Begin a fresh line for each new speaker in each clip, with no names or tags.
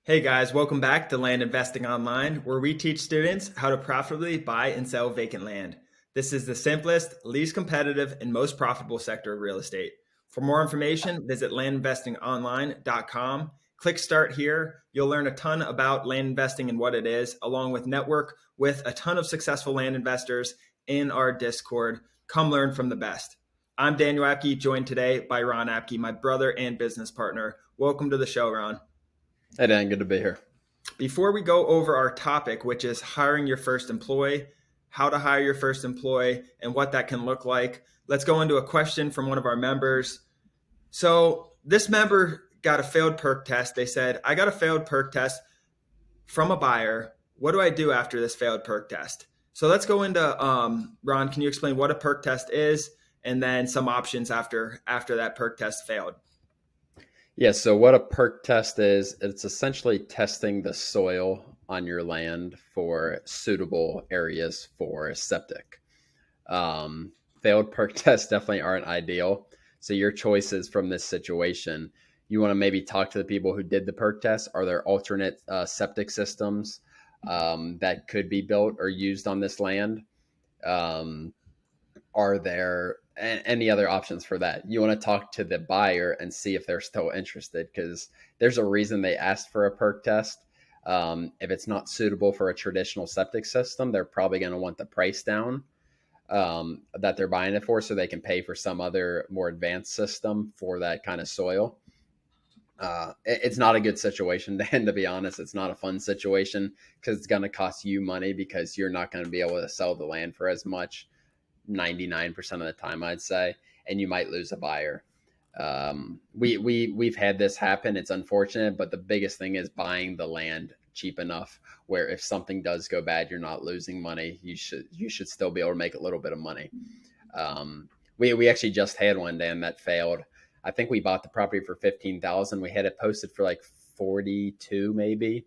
Hey guys, welcome back to Land Investing Online, where we teach students how to profitably buy and sell vacant land. This is the simplest, least competitive, and most profitable sector of real estate. For more information, visit landinvestingonline.com. Click start here. You'll learn a ton about land investing and what it is, along with network with a ton of successful land investors in our Discord. Come learn from the best. I'm Daniel Apke, joined today by Ron Apke, my brother and business partner. Welcome to the show, Ron.
Hey Dan, good to be here.
Before we go over our topic, which is hiring your first employee, how to hire your first employee, and what that can look like, let's go into a question from one of our members. So this member got a failed perk test. They said, I got a failed perk test from a buyer. What do I do after this failed perk test? So let's go into, Ron, can you explain what a perk test is and then some options after that perk test failed?
Yeah, so what a perk test is, it's essentially testing the soil on your land for suitable areas for septic. Failed perk tests definitely aren't ideal. So your choices from this situation, you want to maybe talk to the people who did the perk test. Are there alternate septic systems that could be built or used on this land? Um, are there any other options for that? You want to talk to the buyer and see if they're still interested, because there's a reason they asked for a perk test. If it's not suitable for a traditional septic system, they're probably going to want the price down that they're buying it for, so they can pay for some other more advanced system for that kind of soil. It's not a good situation, Dan, to be honest. It's not a fun situation because it's going to cost you money because you're not going to be able to sell the land for as much 99% of the time, I'd say, and you might lose a buyer. We've had this happen. It's unfortunate, but the biggest thing is buying the land cheap enough where if something does go bad, you're not losing money. You should still be able to make a little bit of money. We actually just had one, Dan, that failed. I think we bought the property for 15,000. We had it posted for like 42, maybe,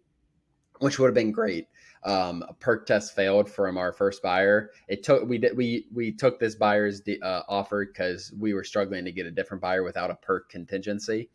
which would have been great. A perk test failed from our first buyer. We took this buyer's offer because we were struggling to get a different buyer without a perk contingency.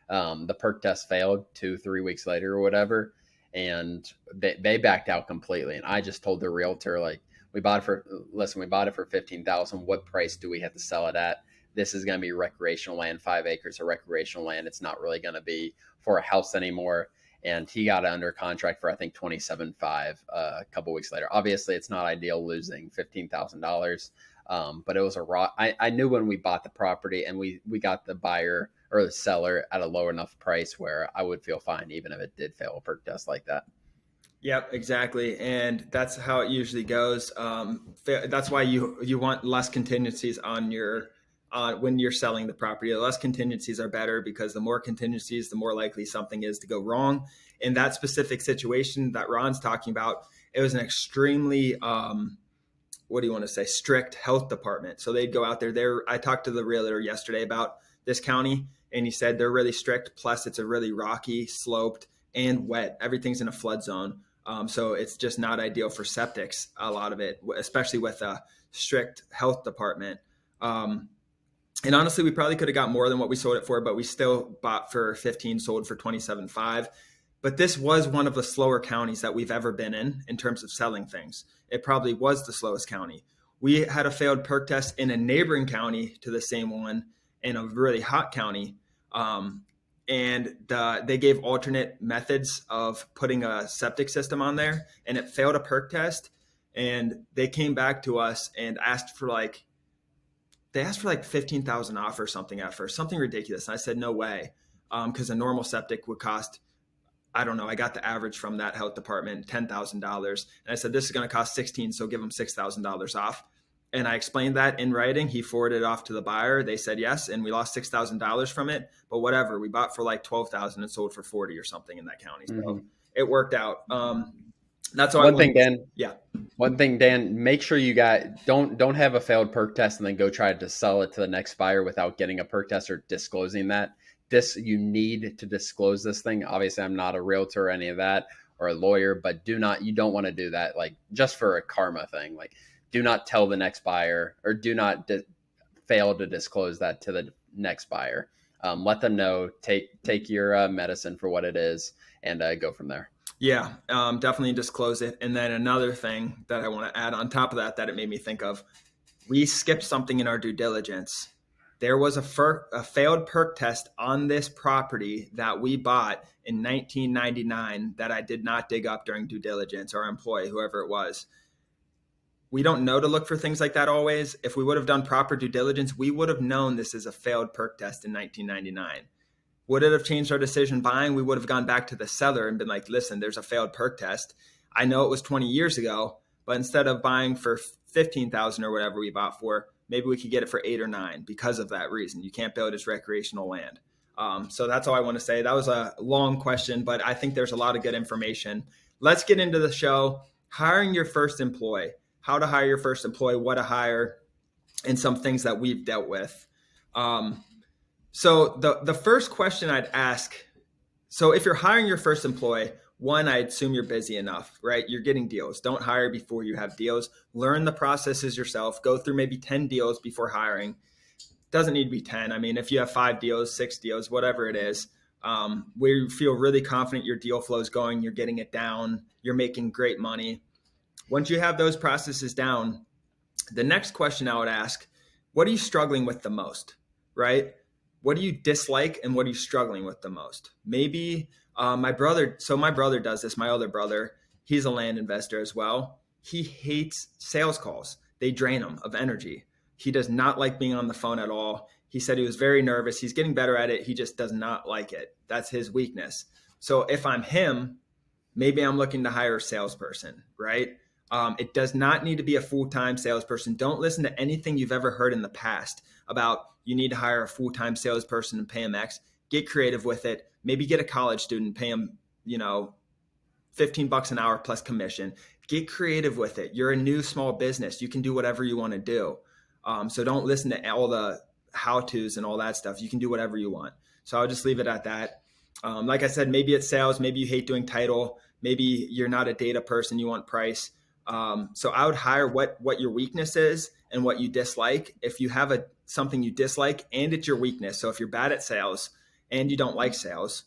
The perk test failed 2-3 weeks later or whatever, and they backed out completely. And I just told the realtor, like, we bought it for 15,000. What price do we have to sell it at? This is going to be recreational land, 5 acres of recreational land. It's not really going to be for a house anymore. And he got under contract for, I think, 27.5 a couple weeks later. Obviously, it's not ideal losing $15,000, but it was a raw. I knew when we bought the property and we got the buyer or the seller at a low enough price where I would feel fine even if it did fail a perk test like that.
Yep, exactly, and that's how it usually goes. That's why you want less contingencies on your when you're selling the property. The less contingencies are better because the more contingencies, the more likely something is to go wrong. In that specific situation that Ron's talking about, it was an extremely what do you want to say, strict health department. So they'd go out there. I talked to the realtor yesterday about this county, and he said they're really strict. Plus, it's a really rocky, sloped, and wet. Everything's in a flood zone. So it's just not ideal for septics, a lot of it, especially with a strict health department. And honestly, we probably could have got more than what we sold it for, but we still bought for 15, sold for 27.5. But this was one of the slower counties that we've ever been in terms of selling things. It probably was the slowest county. We had a failed perk test in a neighboring county to the same one in a really hot county. They gave alternate methods of putting a septic system on there, and it failed a perk test. And they came back to us and asked for like 15,000 off or something at first, something ridiculous. And I said, no way. Because a normal septic would cost, I don't know, I got the average from that health department, $10,000. And I said, this is going to cost 16, so give them $6,000 off. And I explained that in writing. He forwarded it off to the buyer. They said yes, and we lost $6,000 from it. But whatever, we bought for like 12,000 and sold for 40 or something in that county. So it worked out. That's all I
One
wanted
thing,
to say.
Dan.
Yeah.
One thing, Dan. Make sure you don't have a failed perk test and then go try to sell it to the next buyer without getting a perk test or disclosing that. You need to disclose this thing. Obviously, I'm not a realtor or any of that or a lawyer, but you don't want to do that. Like, just for a karma thing. Like, do not tell the next buyer, or do not fail to disclose that to the next buyer. Let them know, take your medicine for what it is, and go from there.
Yeah, definitely disclose it. And then another thing that I want to add on top of that, that it made me think of, we skipped something in our due diligence. There was a failed perk test on this property that we bought in 1999 that I did not dig up during due diligence, or employee, whoever it was. We don't know to look for things like that always. If we would have done proper due diligence, we would have known this is a failed perk test in 1999. Would it have changed our decision buying? We would have gone back to the seller and been like, listen, there's a failed perk test. I know it was 20 years ago, but instead of buying for 15,000 or whatever we bought for, maybe we could get it for 8 or 9 because of that reason. You can't build as recreational land. So that's all I want to say. That was a long question, but I think there's a lot of good information. Let's get into the show. Hiring your first employee, how to hire your first employee, what to hire, and some things that we've dealt with. So the first question I'd ask, so if you're hiring your first employee, one, I assume you're busy enough, right? You're getting deals. Don't hire before you have deals. Learn the processes yourself. Go through maybe 10 deals before hiring. Doesn't need to be 10. I mean, if you have 5 deals, 6 deals, whatever it is, where you feel really confident your deal flow is going, you're getting it down, you're making great money. Once you have those processes down, the next question I would ask, what are you struggling with the most, right? What do you dislike and what are you struggling with the most? Maybe my brother does this, my older brother, he's a land investor as well. He hates sales calls. They drain him of energy. He does not like being on the phone at all. He said he was very nervous. He's getting better at it. He just does not like it. That's his weakness. So if I'm him, maybe I'm looking to hire a salesperson, right? It does not need to be a full-time salesperson. Don't listen to anything you've ever heard in the past about you need to hire a full-time salesperson and pay them X. Get creative with it. Maybe get a college student, pay them, 15 bucks an hour plus commission. Get creative with it. You're a new small business. You can do whatever you want to do. So don't listen to all the how-tos and all that stuff. You can do whatever you want. So I'll just leave it at that. Like I said, maybe it's sales. Maybe you hate doing title. Maybe you're not a data person. You want price. So I would hire what your weakness is and what you dislike. If you have something you dislike and it's your weakness. So if you're bad at sales and you don't like sales,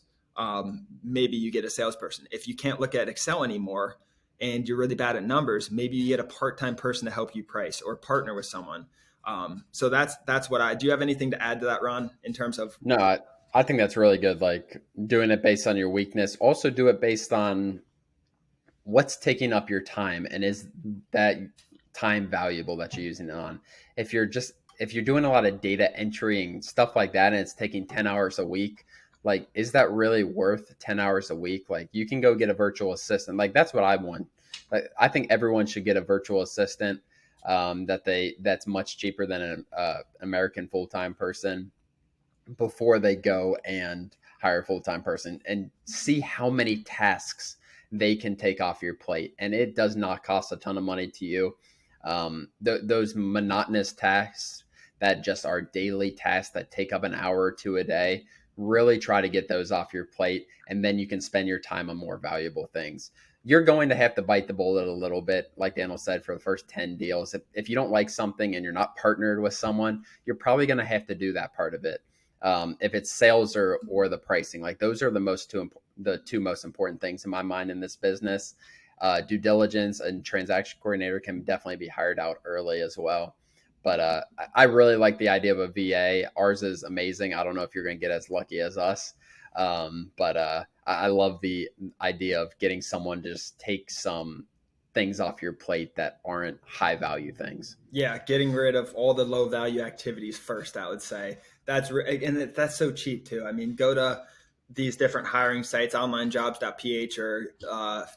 maybe you get a salesperson. If you can't look at Excel anymore and you're really bad at numbers, maybe you get a part-time person to help you price or partner with someone. So that's what do you have anything to add to that, Ron, in terms of?
No, I think that's really good. Like doing it based on your weakness. Also do it based on what's taking up your time and is that time valuable that you're using it on. If you're doing a lot of data entry and stuff like that and it's taking 10 hours a week, like is that really worth 10 hours a week? Like you can go get a virtual assistant. Like that's what I want. Like I think everyone should get a virtual assistant that's much cheaper than an American full-time person before they go and hire a full-time person and see how many tasks they can take off your plate. And it does not cost a ton of money to you. Those monotonous tasks that just are daily tasks that take up an hour or two a day, really try to get those off your plate. And then you can spend your time on more valuable things. You're going to have to bite the bullet a little bit, like Daniel said, for the first 10 deals. If you don't like something and you're not partnered with someone, you're probably going to have to do that part of it. If it's sales or the pricing, like those are the two most important things in my mind in this business. Due diligence and transaction coordinator can definitely be hired out early as well. But I really like the idea of a VA. Ours is amazing. I don't know if you're going to get as lucky as us. But I love the idea of getting someone to just take some things off your plate that aren't high value things.
Yeah, getting rid of all the low value activities first, I would say. That's so cheap too. I mean, go to these different hiring sites, onlinejobs.ph or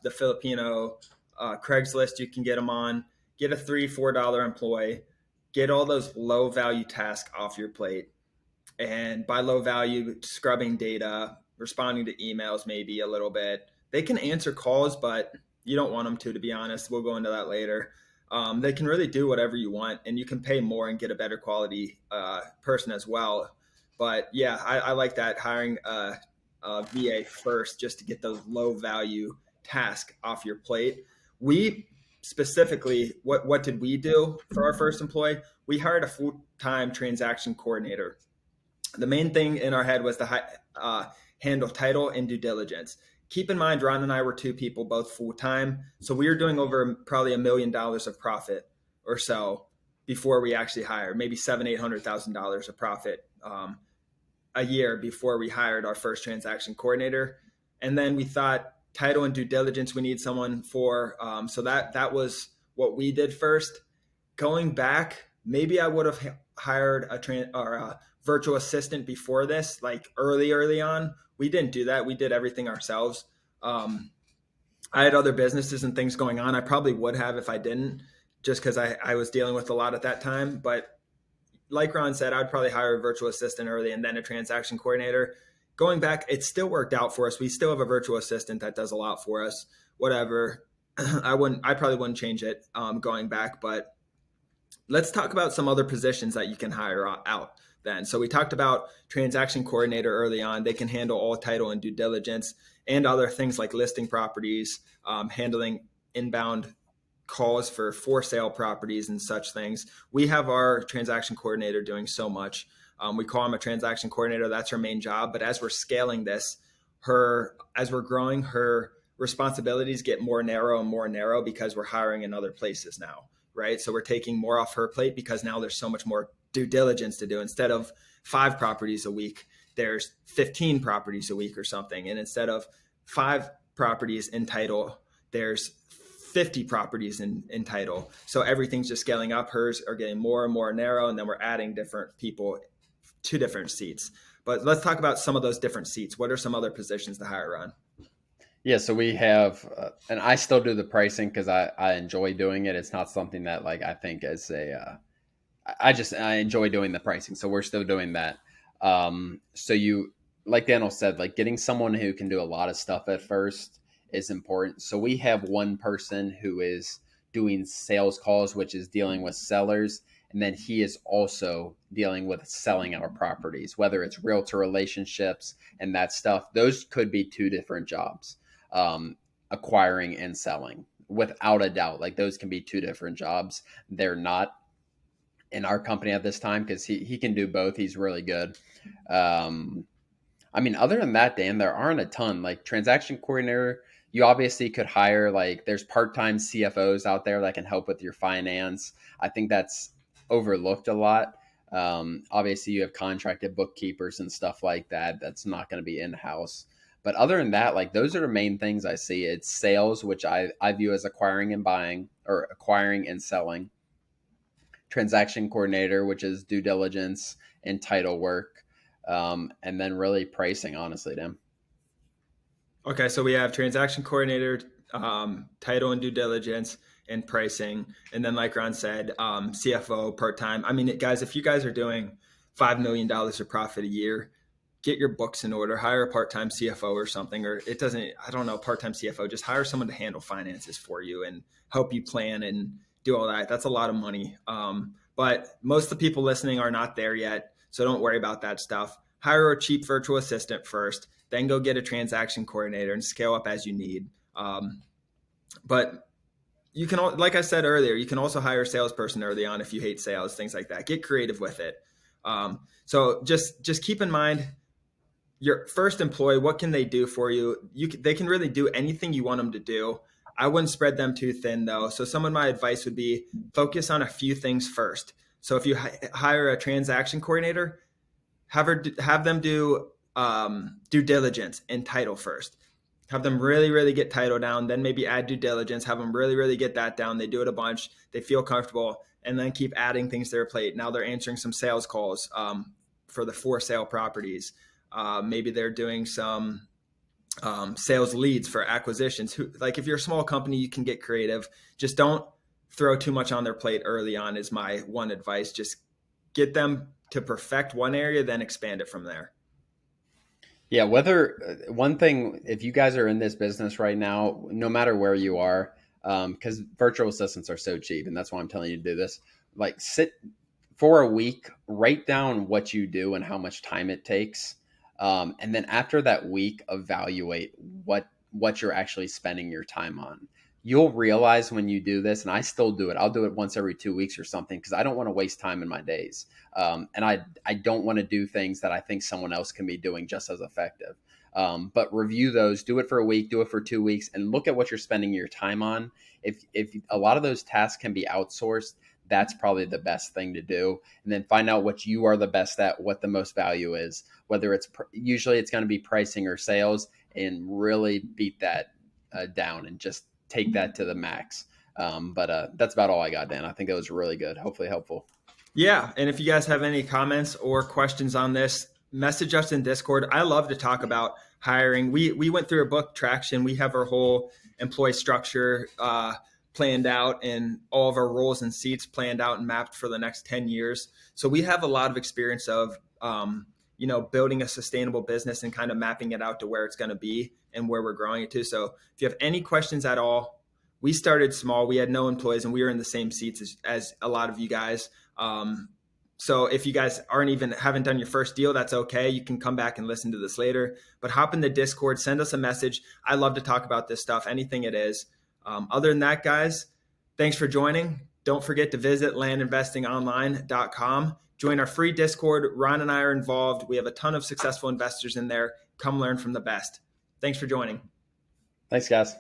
the Filipino Craigslist. You can get them on. Get a $3-4 employee. Get all those low value tasks off your plate. And by low value, scrubbing data, responding to emails maybe a little bit. They can answer calls, but you don't want them to be honest. We'll go into that later. They can really do whatever you want, and you can pay more and get a better quality person as well. But yeah, I like that, hiring a VA first just to get those low value tasks off your plate. We specifically, what did we do for our first employee? We hired a full-time transaction coordinator. The main thing in our head was to handle title and due diligence. Keep in mind, Ron and I were two people, both full time, so we were doing over probably $1 million of profit or so before we actually hired, maybe $800,000 of profit a year before we hired our first transaction coordinator. And then we thought title and due diligence we need someone for. So that was what we did first. Going back, maybe I would have hired a virtual assistant before this, like early on. We didn't do that. We did everything ourselves. I had other businesses and things going on. I probably would have if I didn't, just because I was dealing with a lot at that time. But like Ron said, I'd probably hire a virtual assistant early and then a transaction coordinator. Going back, it still worked out for us. We still have a virtual assistant that does a lot for us. Whatever. I probably wouldn't change it going back, but let's talk about some other positions that you can hire out then. So we talked about transaction coordinator early on. They can handle all title and due diligence and other things like listing properties, handling inbound calls for sale properties and such things. We have our transaction coordinator doing so much. We call him a transaction coordinator. That's her main job. But as we're scaling this, as we're growing, her responsibilities get more narrow because we're hiring in other places now, right? So we're taking more off her plate because now there's so much more due diligence to do. Instead of 5 properties a week, there's 15 properties a week or something. And instead of 5 properties in title, there's 50 properties in title. So everything's just scaling up. Hers are getting more and more narrow, and then we're adding different people to different seats. But let's talk about some of those different seats. What are some other positions to hire on?
Yeah, so we have, and I still do the pricing because I enjoy doing it. It's not something that like I think is I enjoy doing the pricing, so we're still doing that. So you, like Daniel said, like getting someone who can do a lot of stuff at first is important. So we have one person who is doing sales calls, which is dealing with sellers, and then he is also dealing with selling our properties, whether it's realtor relationships and that stuff. Those could be 2 different jobs, acquiring and selling, without a doubt. Like those can be 2 different jobs. They're not in our company at this time because he can do both. He's really good. Um, I mean, other than that, Dan, there aren't a ton. Like transaction coordinator, you obviously could hire like there's part-time CFOs out there that can help with your finance. I think that's overlooked a lot. Obviously, you have contracted bookkeepers and stuff like that. That's not going to be in-house. But other than that, like those are the main things I see. It's sales, which I view as acquiring and buying or acquiring and selling, transaction coordinator, which is due diligence and title work, and then really pricing, honestly, Dan.
Okay, so we have transaction coordinator, title and due diligence, and pricing, and then like Ron said, CFO part time. I mean, guys, if you guys are doing $5 million of profit a year, get your books in order. Hire a part time CFO or something, or it doesn't. I don't know, part time CFO. Just hire someone to handle finances for you and help you plan and do all that. That's a lot of money. But most of the people listening are not there yet, so don't worry about that stuff. Hire a cheap virtual assistant first, then go get a transaction coordinator and scale up as you need. But you can, like I said earlier, you can also hire a salesperson early on if you hate sales, things like that. Get creative with it. So just keep in mind your first employee. What can they do for you? They can really do anything you want them to do. I wouldn't spread them too thin though. So some of my advice would be focus on a few things first. So if you hire a transaction coordinator, have them do due diligence and title first. Have them really get title down, then maybe add due diligence. Have them really get that down. They do it a bunch. They feel comfortable, and then keep adding things to their plate. Now they're answering some sales calls for the for sale properties. Maybe they're doing some sales leads for acquisitions. Like if you're a small company, you can get creative. Just don't throw too much on their plate early on is my one advice. Just get them to perfect one area, then expand it from there.
Yeah, whether one thing, if you guys are in this business right now, no matter where you are, because virtual assistants are so cheap, and that's why I'm telling you to do this. Like, sit for a week, write down what you do and how much time it takes, and then after that week, evaluate what you're actually spending your time on. you'll realize when you do this, and I still do it. I'll do it once every 2 weeks or something because I don't want to waste time in my days, and I don't want to do things that I think someone else can be doing just as effective. But review those, do it for a week, do it for 2 weeks, and look at what you're spending your time on. If a lot of those tasks can be outsourced, that's probably the best thing to do. And then find out what you are the best at, what the most value is. Whether it's usually it's going to be pricing or sales, and really beat that down and just take that to the max. But that's about all I got, Dan. I think that was really good. Hopefully helpful.
Yeah, and if you guys have any comments or questions on this, message us in Discord. I love to talk about hiring. We went through a book, Traction. We have our whole employee structure planned out, and all of our roles and seats planned out and mapped for the next 10 years. So we have a lot of experience of building a sustainable business and kind of mapping it out to where it's going to be and where we're growing it to. So if you have any questions at all, we started small. We had no employees, and we were in the same seats as a lot of you guys. So if you guys haven't done your first deal, that's okay. You can come back and listen to this later, but hop in the Discord, send us a message. I love to talk about this stuff, anything it is. Other than that, guys, thanks for joining. Don't forget to visit landinvestingonline.com. Join our free Discord. Ron and I are involved. We have a ton of successful investors in there. Come learn from the best. Thanks for joining.
Thanks, guys.